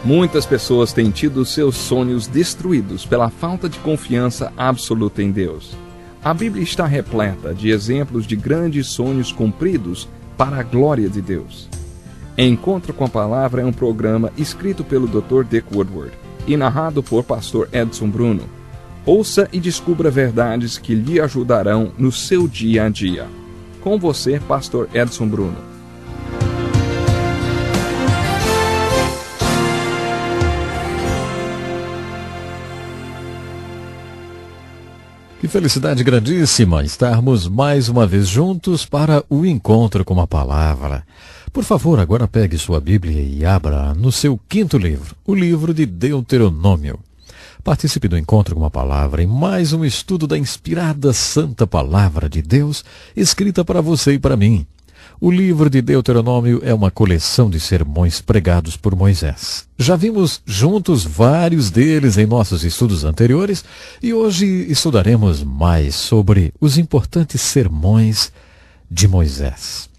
Muitas pessoas têm tido seus sonhos destruídos pela falta de confiança absoluta em Deus. A Bíblia está repleta de exemplos de grandes sonhos cumpridos para a glória de Deus. Encontro com a Palavra é um programa escrito pelo Dr. Dick Woodward e narrado por Pastor Edson Bruno. Ouça e descubra verdades que lhe ajudarão no seu dia a dia. Com você, Pastor Edson Bruno. Que felicidade grandíssima estarmos mais uma vez juntos para o encontro com a Palavra. Por favor, agora pegue sua Bíblia e abra no seu 5º livro, o livro de Deuteronômio. Participe do encontro com a Palavra em mais um estudo da inspirada Santa Palavra de Deus, escrita para você e para mim. O livro de Deuteronômio é uma coleção de sermões pregados por Moisés. Já vimos juntos vários deles em nossos estudos anteriores e hoje estudaremos mais sobre os importantes sermões de Moisés.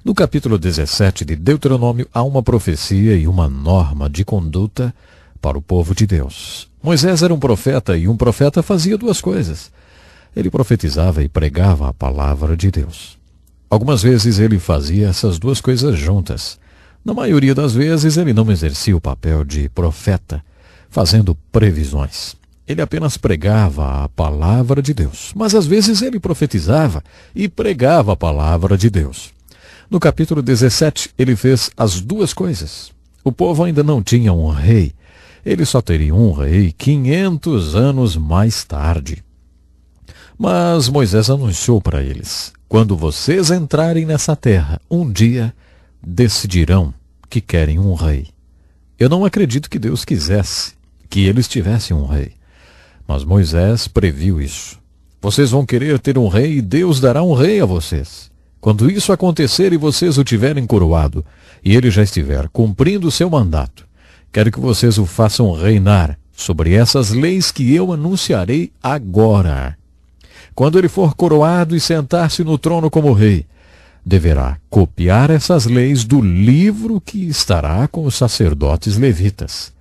No capítulo 17 de Deuteronômio há uma profecia e uma norma de conduta para o povo de Deus. Moisés era um profeta e um profeta fazia duas coisas. Ele profetizava e pregava a palavra de Deus. Algumas vezes ele fazia essas duas coisas juntas. Na maioria das vezes ele não exercia o papel de profeta, fazendo previsões. Ele apenas pregava a palavra de Deus. Mas às vezes ele profetizava e pregava a palavra de Deus. No capítulo 17 ele fez as duas coisas. O povo ainda não tinha um rei. Ele só teria um rei 500 anos mais tarde. Mas Moisés anunciou para eles: quando vocês entrarem nessa terra, um dia decidirão que querem um rei. Eu não acredito que Deus quisesse que eles tivessem um rei. Mas Moisés previu isso. Vocês vão querer ter um rei e Deus dará um rei a vocês. Quando isso acontecer e vocês o tiverem coroado, e ele já estiver cumprindo o seu mandato, quero que vocês o façam reinar sobre essas leis que eu anunciarei agora. Quando ele for coroado e sentar-se no trono como rei, deverá copiar essas leis do livro que estará com os sacerdotes levitas.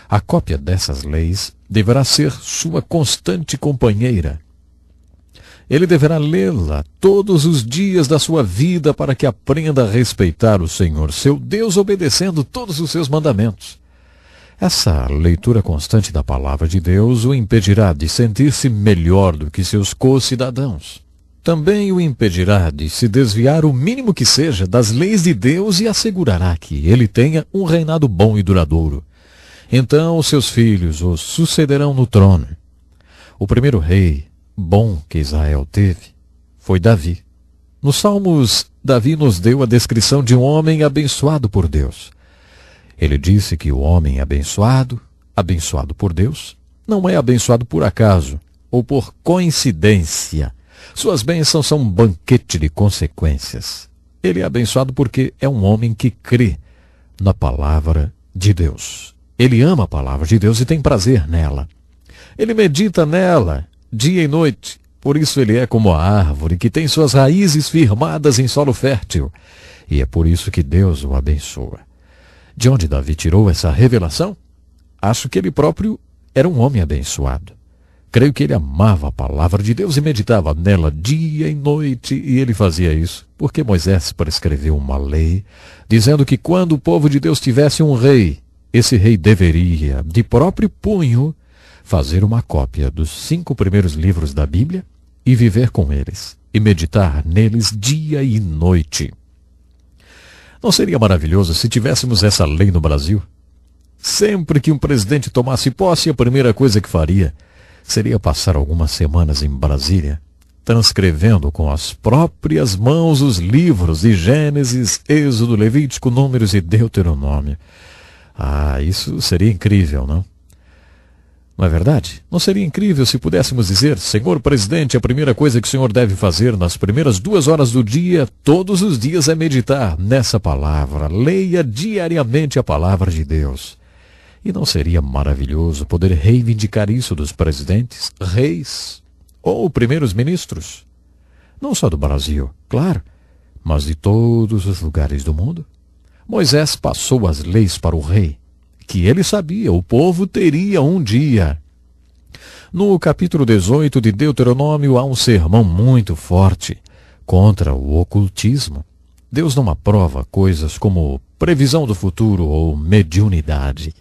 A cópia dessas leis deverá ser sua constante companheira. Ele deverá lê-la todos os dias da sua vida para que aprenda a respeitar o Senhor, seu Deus, obedecendo todos os seus mandamentos. Essa leitura constante da palavra de Deus o impedirá de sentir-se melhor do que seus co-cidadãos. Também o impedirá de se desviar o mínimo que seja das leis de Deus e assegurará que ele tenha um reinado bom e duradouro. Então seus filhos o sucederão no trono. O primeiro rei bom que Israel teve foi Davi. Nos Salmos, Davi nos deu a descrição de um homem abençoado por Deus. Ele disse que o homem abençoado por Deus, não é abençoado por acaso ou por coincidência. Suas bênçãos são um banquete de consequências. Ele é abençoado porque é um homem que crê na palavra de Deus. Ele ama a palavra de Deus e tem prazer nela. Ele medita nela dia e noite. Por isso ele é como a árvore que tem suas raízes firmadas em solo fértil. E é por isso que Deus o abençoa. De onde Davi tirou essa revelação? Acho que ele próprio era um homem abençoado. Creio que ele amava a palavra de Deus e meditava nela dia e noite, e ele fazia isso porque Moisés prescreveu uma lei, dizendo que quando o povo de Deus tivesse um rei, esse rei deveria, de próprio punho, fazer uma cópia dos 5 primeiros livros da Bíblia e viver com eles, e meditar neles dia e noite. Não seria maravilhoso se tivéssemos essa lei no Brasil? Sempre que um presidente tomasse posse, a primeira coisa que faria seria passar algumas semanas em Brasília, transcrevendo com as próprias mãos os livros de Gênesis, Êxodo, Levítico, Números e Deuteronômio. Isso seria incrível, não? Não é verdade? Não seria incrível se pudéssemos dizer: Senhor presidente, a primeira coisa que o senhor deve fazer nas primeiras 2 horas do dia, todos os dias, é meditar nessa palavra. Leia diariamente a palavra de Deus. E não seria maravilhoso poder reivindicar isso dos presidentes, reis ou primeiros ministros? Não só do Brasil, claro, mas de todos os lugares do mundo. Moisés passou as leis para o rei, que ele sabia, o povo teria um dia. No capítulo 18 de Deuteronômio há um sermão muito forte contra o ocultismo. Deus não aprova coisas como previsão do futuro ou mediunidade.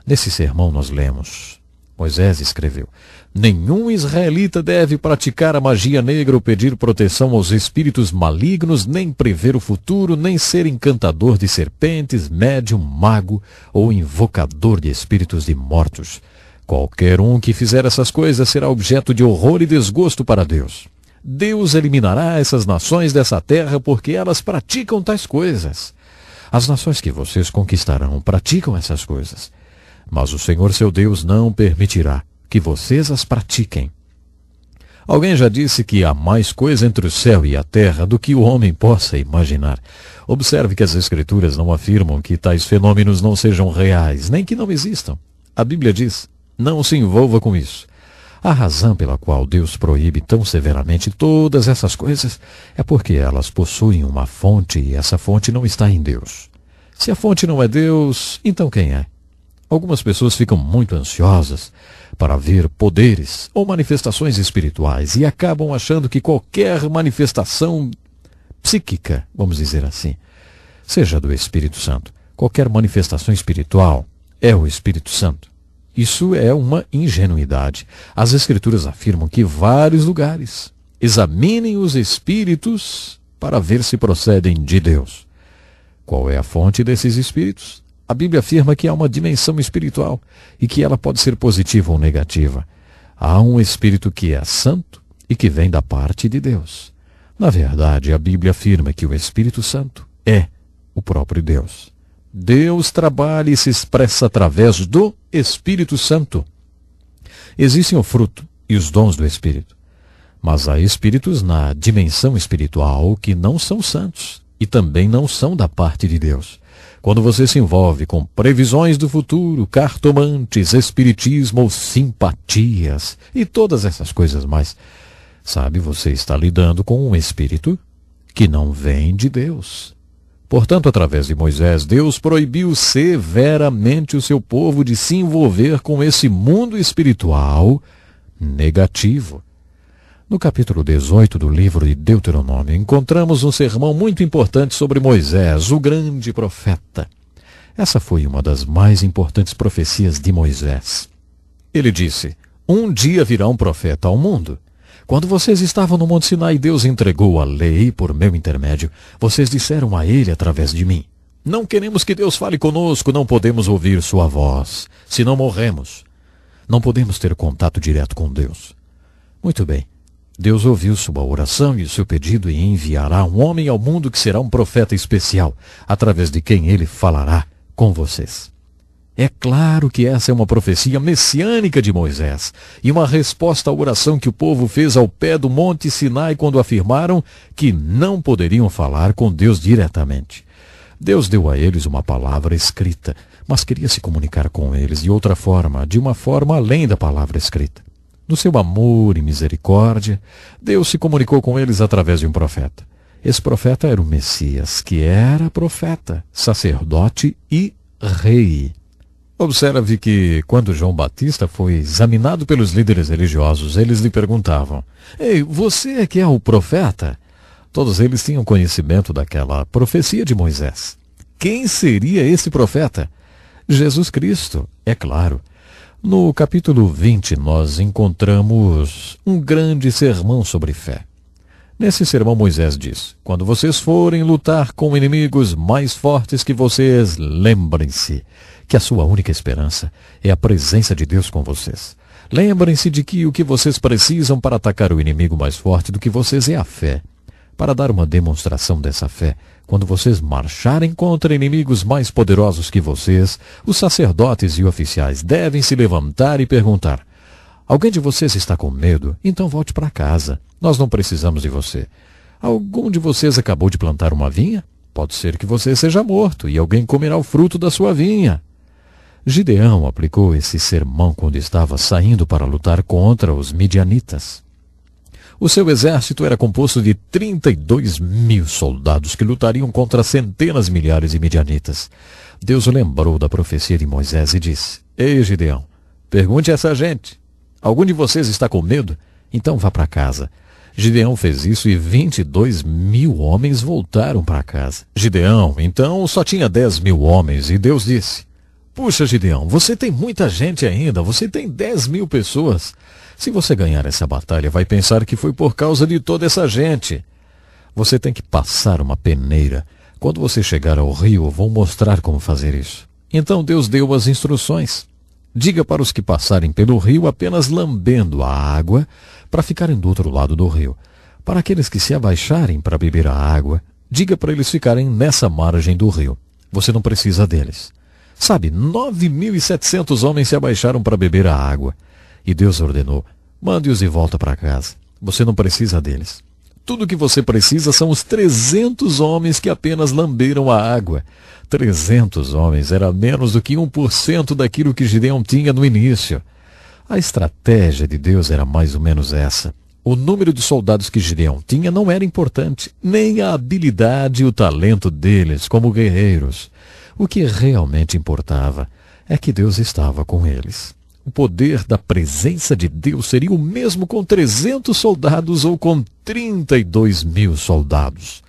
Nesse sermão nós lemos, Moisés escreveu: nenhum israelita deve praticar a magia negra ou pedir proteção aos espíritos malignos, nem prever o futuro, nem ser encantador de serpentes, médium, mago ou invocador de espíritos de mortos. Qualquer um que fizer essas coisas será objeto de horror e desgosto para Deus. Deus eliminará essas nações dessa terra porque elas praticam tais coisas. As nações que vocês conquistarão praticam essas coisas, mas o Senhor seu Deus não permitirá que vocês as pratiquem. Alguém já disse que há mais coisa entre o céu e a terra do que o homem possa imaginar. Observe que as Escrituras não afirmam que tais fenômenos não sejam reais, nem que não existam. A Bíblia diz: não se envolva com isso. A razão pela qual Deus proíbe tão severamente todas essas coisas é porque elas possuem uma fonte e essa fonte não está em Deus. Se a fonte não é Deus, então quem é? Algumas pessoas ficam muito ansiosas para ver poderes ou manifestações espirituais e acabam achando que qualquer manifestação psíquica, vamos dizer assim, seja do Espírito Santo. Qualquer manifestação espiritual é o Espírito Santo. Isso é uma ingenuidade. As Escrituras afirmam que vários lugares examinem os espíritos para ver se procedem de Deus. Qual é a fonte desses espíritos? A Bíblia afirma que há uma dimensão espiritual e que ela pode ser positiva ou negativa. Há um espírito que é santo e que vem da parte de Deus. Na verdade, a Bíblia afirma que o Espírito Santo é o próprio Deus. Deus trabalha e se expressa através do Espírito Santo. Existem o fruto e os dons do Espírito, mas há espíritos na dimensão espiritual que não são santos e também não são da parte de Deus. Quando você se envolve com previsões do futuro, cartomantes, espiritismo ou simpatias e todas essas coisas mais, sabe, você está lidando com um espírito que não vem de Deus. Portanto, através de Moisés, Deus proibiu severamente o seu povo de se envolver com esse mundo espiritual negativo. No capítulo 18 do livro de Deuteronômio, encontramos um sermão muito importante sobre Moisés, o grande profeta. Essa foi uma das mais importantes profecias de Moisés. Ele disse: um dia virá um profeta ao mundo. Quando vocês estavam no Monte Sinai, Deus entregou a lei por meu intermédio. Vocês disseram a ele através de mim: não queremos que Deus fale conosco, não podemos ouvir sua voz, senão morremos. Não podemos ter contato direto com Deus. Muito bem. Deus ouviu sua oração e o seu pedido e enviará um homem ao mundo que será um profeta especial, através de quem ele falará com vocês. É claro que essa é uma profecia messiânica de Moisés e uma resposta à oração que o povo fez ao pé do Monte Sinai quando afirmaram que não poderiam falar com Deus diretamente. Deus deu a eles uma palavra escrita, mas queria se comunicar com eles de outra forma, de uma forma além da palavra escrita. No seu amor e misericórdia, Deus se comunicou com eles através de um profeta. Esse profeta era o Messias, que era profeta, sacerdote e rei. Observe que, quando João Batista foi examinado pelos líderes religiosos, eles lhe perguntavam: ei, você é que é o profeta? Todos eles tinham conhecimento daquela profecia de Moisés. Quem seria esse profeta? Jesus Cristo, é claro. No capítulo 20, nós encontramos um grande sermão sobre fé. Nesse sermão, Moisés diz: quando vocês forem lutar com inimigos mais fortes que vocês, lembrem-se que a sua única esperança é a presença de Deus com vocês. Lembrem-se de que o que vocês precisam para atacar o inimigo mais forte do que vocês é a fé. Para dar uma demonstração dessa fé, quando vocês marcharem contra inimigos mais poderosos que vocês, os sacerdotes e oficiais devem se levantar e perguntar: alguém de vocês está com medo? Então volte para casa. Nós não precisamos de você. Algum de vocês acabou de plantar uma vinha? Pode ser que você seja morto e alguém comerá o fruto da sua vinha. Gideão aplicou esse sermão quando estava saindo para lutar contra os midianitas. O seu exército era composto de 32 mil soldados que lutariam contra centenas de milhares de midianitas. Deus o lembrou da profecia de Moisés e disse: Ei, Gideão, pergunte a essa gente. Algum de vocês está com medo? Então vá para casa. Gideão fez isso e 22 mil homens voltaram para casa. Gideão, então, só tinha 10 mil homens e Deus disse: Puxa, Gideão, você tem muita gente ainda, você tem 10 mil pessoas. Se você ganhar essa batalha, vai pensar que foi por causa de toda essa gente. Você tem que passar uma peneira. Quando você chegar ao rio, eu vou mostrar como fazer isso. Então Deus deu as instruções. Diga para os que passarem pelo rio apenas lambendo a água para ficarem do outro lado do rio. Para aqueles que se abaixarem para beber a água, diga para eles ficarem nessa margem do rio. Você não precisa deles. Sabe, 9.700 homens se abaixaram para beber a água. E Deus ordenou: mande-os de volta para casa. Você não precisa deles. Tudo o que você precisa são os 300 homens que apenas lamberam a água. 300 homens era menos do que 1% daquilo que Gideão tinha no início. A estratégia de Deus era mais ou menos essa. O número de soldados que Gideão tinha não era importante, nem a habilidade e o talento deles como guerreiros. O que realmente importava é que Deus estava com eles. O poder da presença de Deus seria o mesmo com 300 soldados ou com 32 mil soldados.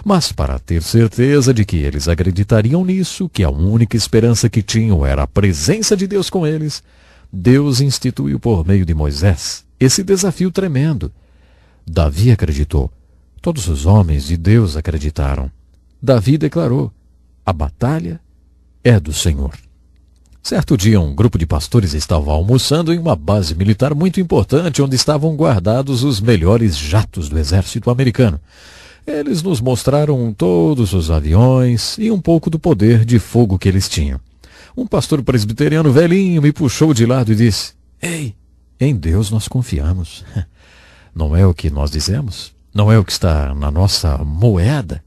Mas para ter certeza de que eles acreditariam nisso, que a única esperança que tinham era a presença de Deus com eles, Deus instituiu por meio de Moisés esse desafio tremendo. Davi acreditou. Todos os homens de Deus acreditaram. Davi declarou: a batalha é do Senhor. Certo dia, um grupo de pastores estava almoçando em uma base militar muito importante, onde estavam guardados os melhores jatos do exército americano. Eles nos mostraram todos os aviões e um pouco do poder de fogo que eles tinham. Um pastor presbiteriano velhinho me puxou de lado e disse: Ei, em Deus nós confiamos. Não é o que nós dizemos? Não é o que está na nossa moeda?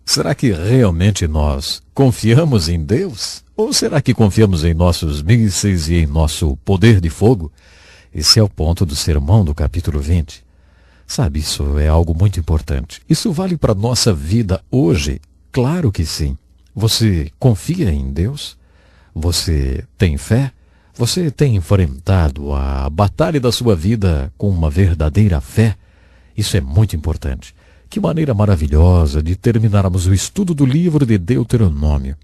Será que realmente nós confiamos em Deus? Ou será que confiamos em nossos mísseis e em nosso poder de fogo? Esse é o ponto do sermão do capítulo 20. Sabe, isso é algo muito importante. Isso vale para a nossa vida hoje? Claro que sim. Você confia em Deus? Você tem fé? Você tem enfrentado a batalha da sua vida com uma verdadeira fé? Isso é muito importante. Que maneira maravilhosa de terminarmos o estudo do livro de Deuteronômio.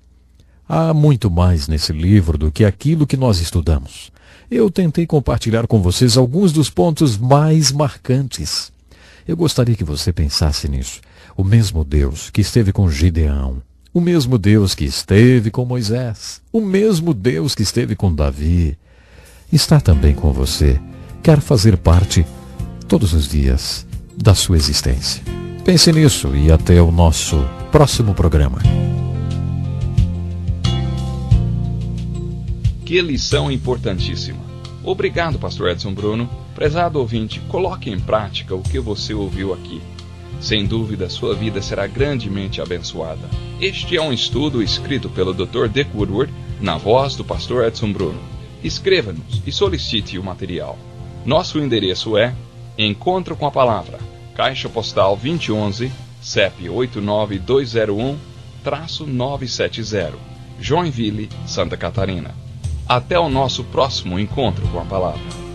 Há muito mais nesse livro do que aquilo que nós estudamos. Eu tentei compartilhar com vocês alguns dos pontos mais marcantes. Eu gostaria que você pensasse nisso. O mesmo Deus que esteve com Gideão, o mesmo Deus que esteve com Moisés, o mesmo Deus que esteve com Davi, está também com você. Quer fazer parte todos os dias da sua existência. Pense nisso e até o nosso próximo programa. Que lição importantíssima. Obrigado, pastor Edson Bruno. Prezado ouvinte, coloque em prática o que você ouviu aqui. Sem dúvida, sua vida será grandemente abençoada. Este é um estudo escrito pelo Dr. Dick Woodward, na voz do pastor Edson Bruno. Escreva-nos e solicite o material. Nosso endereço é Encontro com a Palavra, Caixa Postal 2011, CEP 89201-970, Joinville, Santa Catarina. Até o nosso próximo encontro com a Palavra.